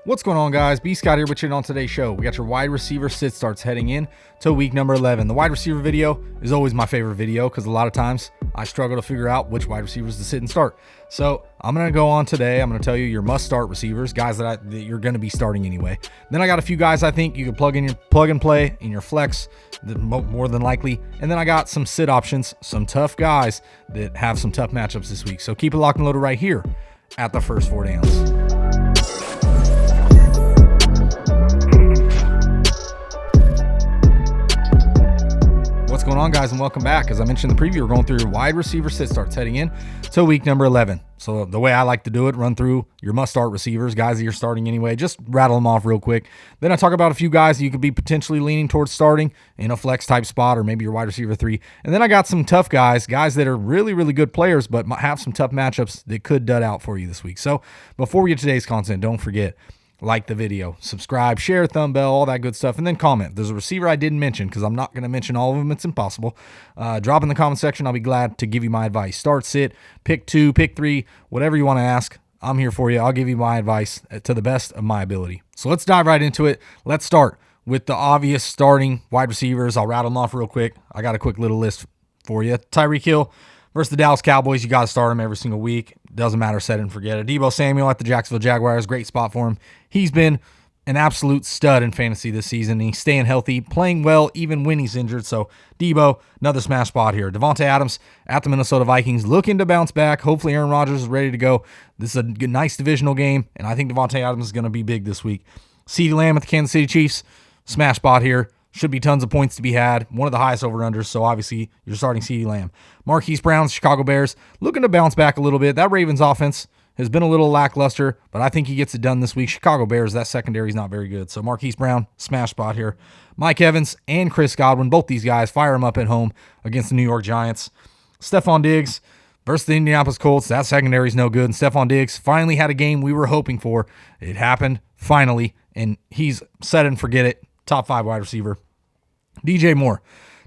What's going on, guys? B Scott here with you, and on today's show, we got your wide receiver sit starts heading in to week number 11. The wide receiver video is always my favorite video because a lot of times I struggle to figure out which wide receivers to sit and start. So I'm going to go on today. I'm going to tell you your must-start receivers, guys that you're going to be starting anyway. Then I got a few guys I think you can plug and play in your flex, more than likely. And then I got some sit options, some tough guys that have some tough matchups this week. So keep it locked and loaded right here at the first 4 downs. What's going on, guys, and welcome back. As I mentioned in the preview, we're going through your wide receiver sit starts heading in to week number 11. So the way I like to do it, run through your must-start receivers, guys that you're starting anyway, just rattle them off real quick. Then I talk about a few guys that you could be potentially leaning towards starting in a flex type spot or maybe your wide receiver 3. And then I got some tough guys that are really, really good players but might have some tough matchups that could dud out for you this week. So before we get to today's content, don't forget, like the video, subscribe, share, thumb bell, all that good stuff, and then comment. If there's a receiver I didn't mention, because I'm not going to mention all of them, it's impossible. Drop in the comment section. I'll be glad to give you my advice. Start, sit, pick 2, pick 3, whatever you want to ask. I'm here for you. I'll give you my advice to the best of my ability. So let's dive right into it. Let's start with the obvious starting wide receivers. I'll rattle them off real quick. I got a quick little list for you. Tyreek Hill versus the Dallas Cowboys, you got to start him every single week. Doesn't matter, set it and forget it. Deebo Samuel at the Jacksonville Jaguars, great spot for him. He's been an absolute stud in fantasy this season. He's staying healthy, playing well even when he's injured. So Deebo, another smash spot here. DEVONTA Adams at the Minnesota Vikings, looking to bounce back. Hopefully Aaron Rodgers is ready to go. This is a good, nice divisional game, and I think DEVONTA Adams is going to be big this week. CeeDee Lamb at the Kansas City Chiefs, smash spot here. Should be tons of points to be had. One of the highest over-unders, so obviously you're starting CeeDee Lamb. Marquise Brown, Chicago Bears, looking to bounce back a little bit. That Ravens offense has been a little lackluster, but I think he gets it done this week. Chicago Bears, that secondary is not very good. So Marquise Brown, smash spot here. Mike Evans and Chris Godwin, both these guys, fire them up at home against the New York Giants. Stephon Diggs versus the Indianapolis Colts, that secondary is no good. And Stephon Diggs finally had a game we were hoping for. It happened, finally, and he's set and forget it. Top 5 wide receiver. DJ Moore.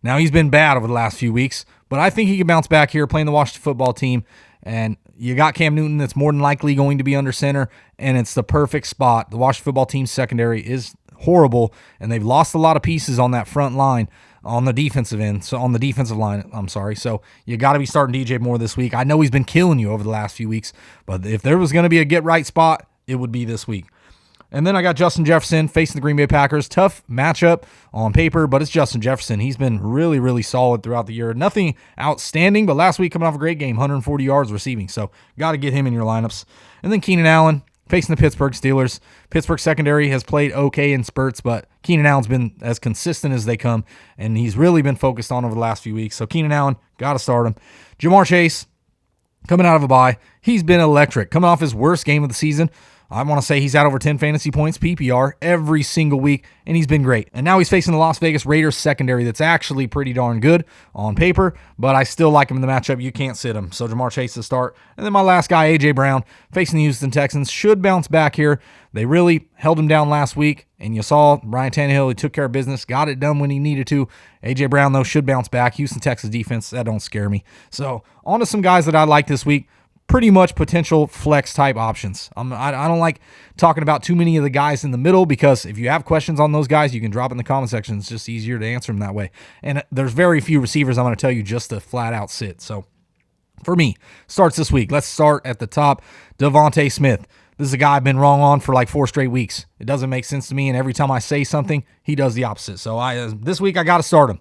Now, he's been bad over the last few weeks, but I think he can bounce back here playing the Washington football team. And you got Cam Newton that's more than likely going to be under center, and it's the perfect spot. The Washington football team's secondary is horrible, and they've lost a lot of pieces on that front line on the defensive end. So on the defensive line, I'm sorry. So you got to be starting DJ Moore this week. I know he's been killing you over the last few weeks, but if there was going to be a get right spot, it would be this week. And then I got Justin Jefferson facing the Green Bay Packers. Tough matchup on paper, but it's Justin Jefferson. He's been really, really solid throughout the year. Nothing outstanding, but last week coming off a great game, 140 yards receiving. So got to get him in your lineups. And then Keenan Allen facing the Pittsburgh Steelers. Pittsburgh secondary has played okay in spurts, but Keenan Allen's been as consistent as they come, and he's really been focused on over the last few weeks. So Keenan Allen, got to start him. Jamar Chase, coming out of a bye, he's been electric. Coming off his worst game of the season, I want to say he's had over 10 fantasy points PPR every single week, and he's been great. And now he's facing the Las Vegas Raiders secondary that's actually pretty darn good on paper, but I still like him in the matchup. You can't sit him. So Jamar Chase to start. And then my last guy, A.J. Brown, facing the Houston Texans, should bounce back here. They really held him down last week, and you saw Ryan Tannehill, he took care of business, got it done when he needed to. A.J. Brown, though, should bounce back. Houston Texans defense, that don't scare me. So on to some guys that I like this week. Pretty much potential flex type options. I don't like talking about too many of the guys in the middle, because if you have questions on those guys, you can drop in the comment section. It's just easier to answer them that way. And there's very few receivers I'm going to tell you just to flat out sit. So for me, starts this week. Let's start at the top. DeVonta Smith. This is a guy I've been wrong on for like 4 straight weeks. It doesn't make sense to me, and every time I say something, he does the opposite. So this week I got to start him.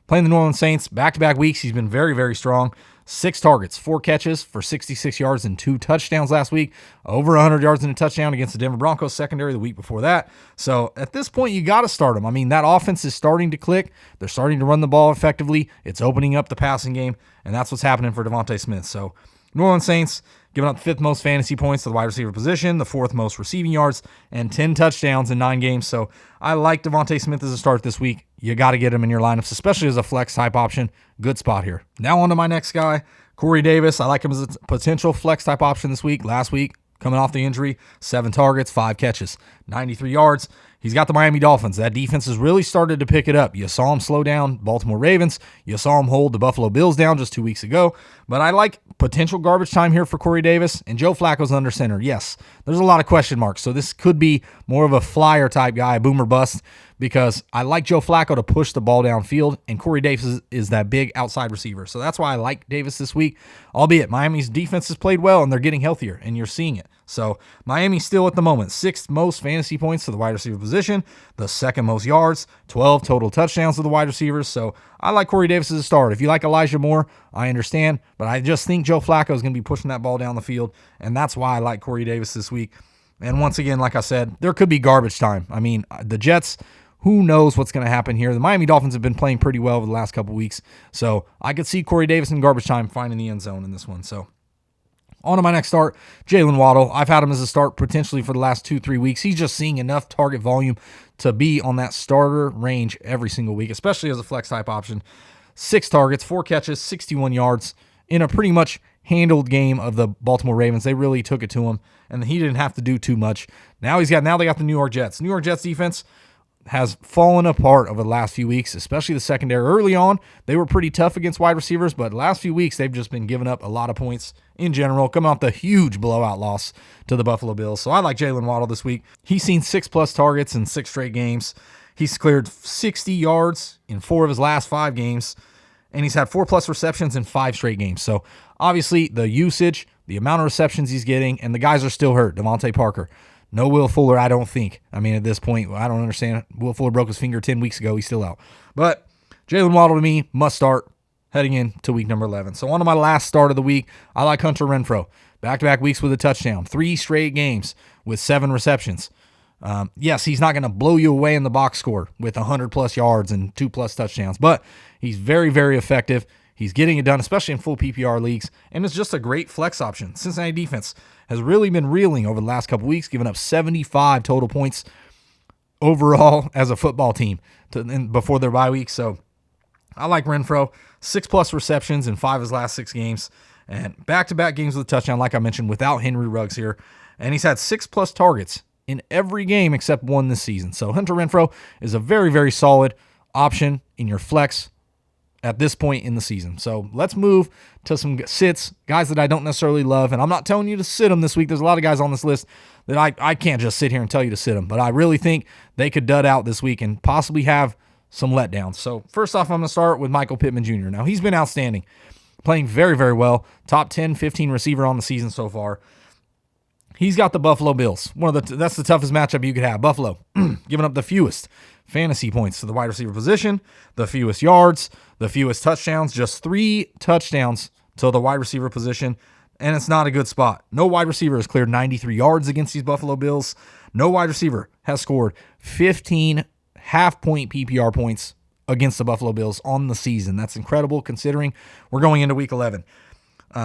Playing the New Orleans Saints, back-to-back weeks, he's been very, very strong. 6 targets, 4 catches for 66 yards and 2 touchdowns last week. Over 100 yards and a touchdown against the Denver Broncos secondary the week before that. So at this point, you got to start him. I mean, that offense is starting to click. They're starting to run the ball effectively. It's opening up the passing game, and that's what's happening for DeVonta Smith. So New Orleans Saints giving up the 5th most fantasy points to the wide receiver position, the 4th most receiving yards, and 10 touchdowns in 9 games. So I like DeVonta Smith as a start this week. You got to get him in your lineups, especially as a flex type option. Good spot here. Now on to my next guy, Corey Davis. I like him as a potential flex type option this week. Last week, coming off the injury, 7 targets, 5 catches, 93 yards. He's got the Miami Dolphins. That defense has really started to pick it up. You saw him slow down Baltimore Ravens. You saw him hold the Buffalo Bills down just 2 weeks ago. But I like potential garbage time here for Corey Davis. And Joe Flacco's under center. Yes, there's a lot of question marks. So this could be more of a flyer type guy, boomer bust, because I like Joe Flacco to push the ball downfield, and Corey Davis is that big outside receiver. So that's why I like Davis this week, albeit Miami's defense has played well, and they're getting healthier, and you're seeing it. So Miami still at the moment, 6th most fantasy points to the wide receiver position, the 2nd most yards, 12 total touchdowns to the wide receivers. So I like Corey Davis as a start. If you like Elijah Moore, I understand, but I just think Joe Flacco is going to be pushing that ball down the field, and that's why I like Corey Davis this week. And once again, like I said, there could be garbage time. I mean, the Jets, who knows what's going to happen here? The Miami Dolphins have been playing pretty well over the last couple weeks, so I could see Corey Davis in garbage time finding the end zone in this one. So on to my next start, Jaylen Waddle. I've had him as a start potentially for the last 2-3 weeks. He's just seeing enough target volume to be on that starter range every single week, especially as a flex type option. 6 targets, 4 catches, 61 yards in a pretty much handled game of the Baltimore Ravens. They really took it to him, and he didn't have to do too much. Now they got the New York Jets. New York Jets defense has fallen apart over the last few weeks, especially the secondary. Early on, they were pretty tough against wide receivers, but the last few weeks, they've just been giving up a lot of points in general, coming off the huge blowout loss to the Buffalo Bills. So I like Jaylen Waddle this week. He's seen 6+ targets in 6 straight games. He's cleared 60 yards in 4 of his last 5 games, and he's had 4+ receptions in 5 straight games. So obviously the usage, the amount of receptions he's getting, and the guys are still hurt. Devontae Parker. No Will Fuller, I don't think. I mean, at this point, I don't understand. Will Fuller broke his finger 10 weeks ago. He's still out. But Jaylen Waddle to me, must start heading into week number 11. So on to my last start of the week, I like Hunter Renfrow. Back-to-back weeks with a touchdown. 3 straight games with 7 receptions. Yes, he's not going to blow you away in the box score with 100+ yards and 2+ touchdowns, but he's very, very effective. He's getting it done, especially in full PPR leagues, and it's just a great flex option. Cincinnati defense has really been reeling over the last couple weeks, giving up 75 total points overall as a football team before their bye week. So I like Renfrow. 6+ receptions in 5 of his last 6 games, and back-to-back games with a touchdown, like I mentioned, without Henry Ruggs here. And he's had 6+ targets in every game except 1 this season. So Hunter Renfrow is a very, very solid option in your flex at this point in the season. So let's move to some sits, guys that I don't necessarily love. And I'm not telling you to sit them this week. There's a lot of guys on this list that I can't just sit here and tell you to sit them. But I really think they could dud out this week and possibly have some letdowns. So first off, I'm going to start with Michael Pittman Jr. Now, he's been outstanding, playing very, very well. Top 10, 15 receiver on the season so far. He's got the Buffalo Bills. That's the toughest matchup you could have. Buffalo, giving up the fewest fantasy points to the wide receiver position, the fewest yards, the fewest touchdowns, just 3 touchdowns to the wide receiver position, and it's not a good spot. No wide receiver has cleared 93 yards against these Buffalo Bills. No wide receiver has scored 15 half-point PPR points against the Buffalo Bills on the season. That's incredible considering we're going into Week 11.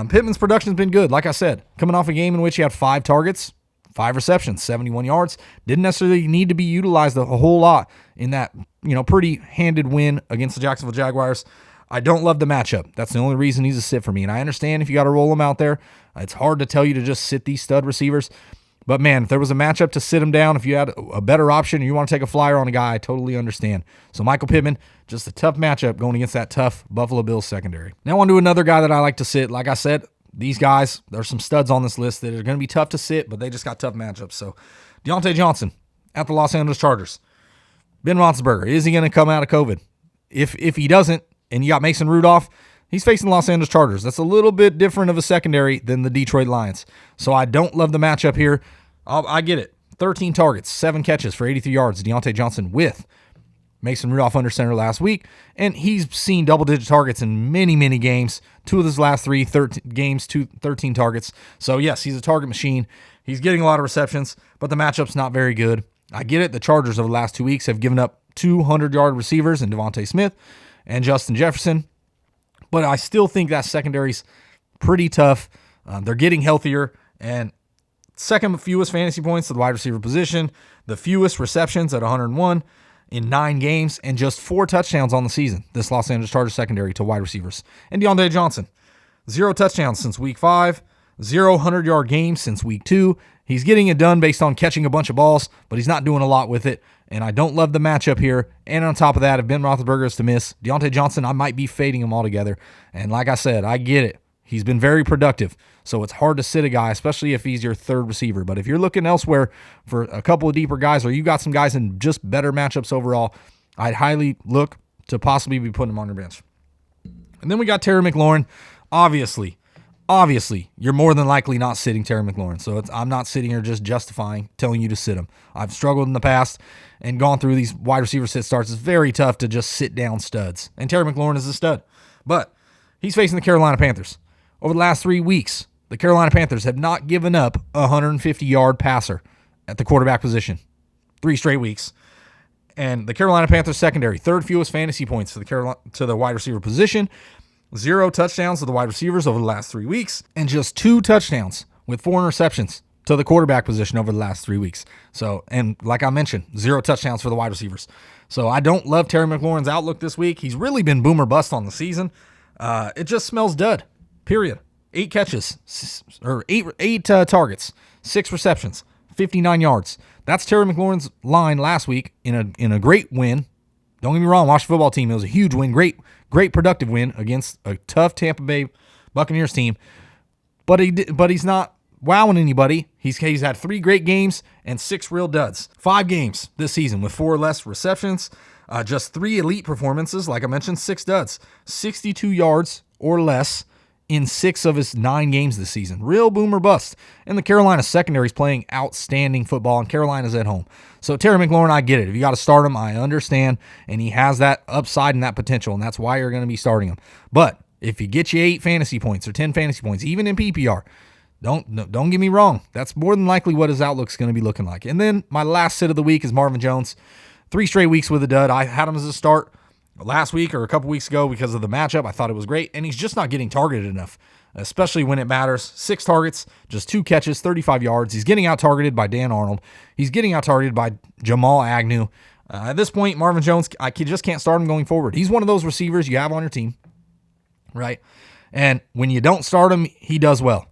Pittman's production's been good. Like I said, coming off a game in which he had 5 targets, 5 receptions, 71 yards. Didn't necessarily need to be utilized a whole lot in that, pretty handed win against the Jacksonville Jaguars. I don't love the matchup. That's the only reason he's a sit for me. And I understand if you got to roll him out there. It's hard to tell you to just sit these stud receivers. But, man, if there was a matchup to sit him down, if you had a better option and you want to take a flyer on a guy, I totally understand. So Michael Pittman, just a tough matchup going against that tough Buffalo Bills secondary. Now on to another guy that I like to sit. Like I said, these guys, there's some studs on this list that are going to be tough to sit, but they just got tough matchups. So Diontae Johnson at the Los Angeles Chargers. Ben Roethlisberger, is he going to come out of COVID? If he doesn't, and you got Mason Rudolph, he's facing the Los Angeles Chargers. That's a little bit different of a secondary than the Detroit Lions. So I don't love the matchup here. I get it. 13 targets, 7 catches for 83 yards. Diontae Johnson with Mason Rudolph under center last week. And he's seen double-digit targets in many, many games. 2 of his last 3 games, 13 targets. So, yes, he's a target machine. He's getting a lot of receptions, but the matchup's not very good. I get it. The Chargers over the last 2 weeks have given up 200-yard receivers in Devontae Smith and Justin Jefferson. But I still think that secondary's pretty tough. They're getting healthier. And second fewest fantasy points to the wide receiver position, the fewest receptions at 101 in 9 games, and just 4 touchdowns on the season, this Los Angeles Chargers secondary to wide receivers. And Diontae Johnson, 0 touchdowns since week 5. 0 100-yard games since week 2. He's getting it done based on catching a bunch of balls, but he's not doing a lot with it, and I don't love the matchup here. And on top of that, if Ben Roethlisberger is to miss, Deontay Johnson, I might be fading him altogether. And like I said, I get it. He's been very productive, so it's hard to sit a guy, especially if he's your third receiver. But if you're looking elsewhere for a couple of deeper guys, or you got some guys in just better matchups overall, I'd highly look to possibly be putting him on your bench. And then we got Terry McLaurin. Obviously, you're more than likely not sitting Terry McLaurin. So I'm not sitting here just justifying telling you to sit him. I've struggled in the past and gone through these wide receiver sit starts. It's very tough to just sit down studs. And Terry McLaurin is a stud. But he's facing the Carolina Panthers. Over the last 3 weeks, the Carolina Panthers have not given up a 150-yard passer at the quarterback position. 3 straight weeks. And the Carolina Panthers secondary, third fewest fantasy points to the wide receiver position. 0 touchdowns to the wide receivers over the last 3 weeks, and just 2 touchdowns with 4 interceptions to the quarterback position over the last 3 weeks. So, and like I mentioned, 0 touchdowns for the wide receivers. So I don't love Terry McLaurin's outlook this week. He's really been boom or bust on the season. It just smells dud, period. 8 catches, or 8 targets, 6 receptions, 59 yards. That's Terry McLaurin's line last week in a great win. Don't get me wrong, Washington football team, it was a huge win, great productive win against a tough Tampa Bay Buccaneers team. But he's not wowing anybody. He's had 3 great games and 6 real duds. 5 games this season with 4 or less receptions, just 3 elite performances. Like I mentioned, 6 duds, 62 yards or less in 6 of his 9 games this season. Real boom or bust. And the Carolina secondary is playing outstanding football, and Carolina's at home. So Terry McLaurin, I get it. If you got to start him, I understand, and he has that upside and that potential, and that's why you're going to be starting him. But if he gets you 8 fantasy points or 10 fantasy points, even in PPR, don't get me wrong. That's more than likely what his outlook's going to be looking like. And then my last sit of the week is Marvin Jones. 3 straight weeks with a dud. I had him as a start last week or a couple weeks ago because of the matchup. I thought it was great, and he's just not getting targeted enough, especially when it matters. 6 targets, just 2 catches, 35 yards. He's getting out-targeted by Dan Arnold. He's getting out-targeted by Jamal Agnew. At this point, Marvin Jones, I just can't start him going forward. He's one of those receivers you have on your team, right? And when you don't start him, he does well.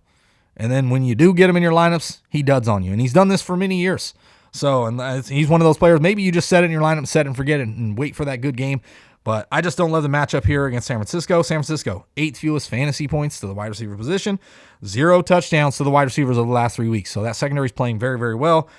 And then when you do get him in your lineups, he duds on you. And he's done this for many years. So, and he's one of those players, maybe you just set it in your lineup, set it and forget it, and wait for that good game. But I just don't love the matchup here against San Francisco. San Francisco, 8th fewest fantasy points to the wide receiver position, 0 touchdowns to the wide receivers over the last 3 weeks. So that secondary is playing very, very well.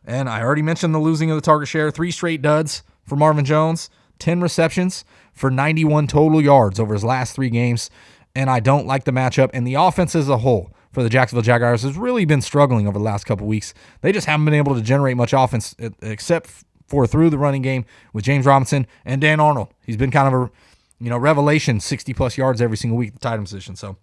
And I already mentioned the losing of the target share. 3 straight duds for Marvin Jones, 10 receptions for 91 total yards over his last 3 games. And I don't like the matchup. And the offense as a whole for the Jacksonville Jaguars has really been struggling over the last couple weeks. They just haven't been able to generate much offense except for through the running game with James Robinson and Dan Arnold. He's been kind of a revelation, 60-plus yards every single week at the tight end position. So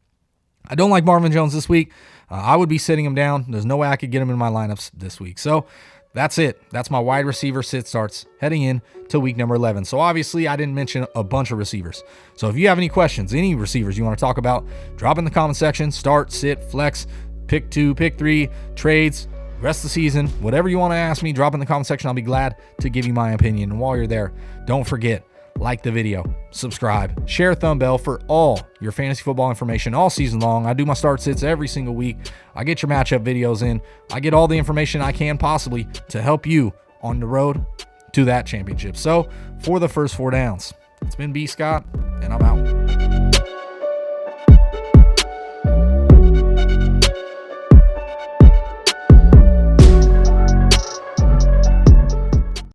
I don't like Marvin Jones this week. I would be sitting him down. There's no way I could get him in my lineups this week. So that's it. That's my wide receiver sit starts heading in to week number 11. So obviously I didn't mention a bunch of receivers. So if you have any questions, any receivers you want to talk about, drop in the comment section. Start, sit, flex, pick 2, pick 3, trades, rest of the season, whatever you want to ask me, drop in the comment section. I'll be glad to give you my opinion. And while you're there, don't forget, like the video, subscribe, share, thumb bell for all your fantasy football information all season long. I do my start sits every single week. I get your matchup videos in. I get all the information I can possibly to help you on the road to that championship. So for the first 4 downs, it's been B. Scott, and I'm out.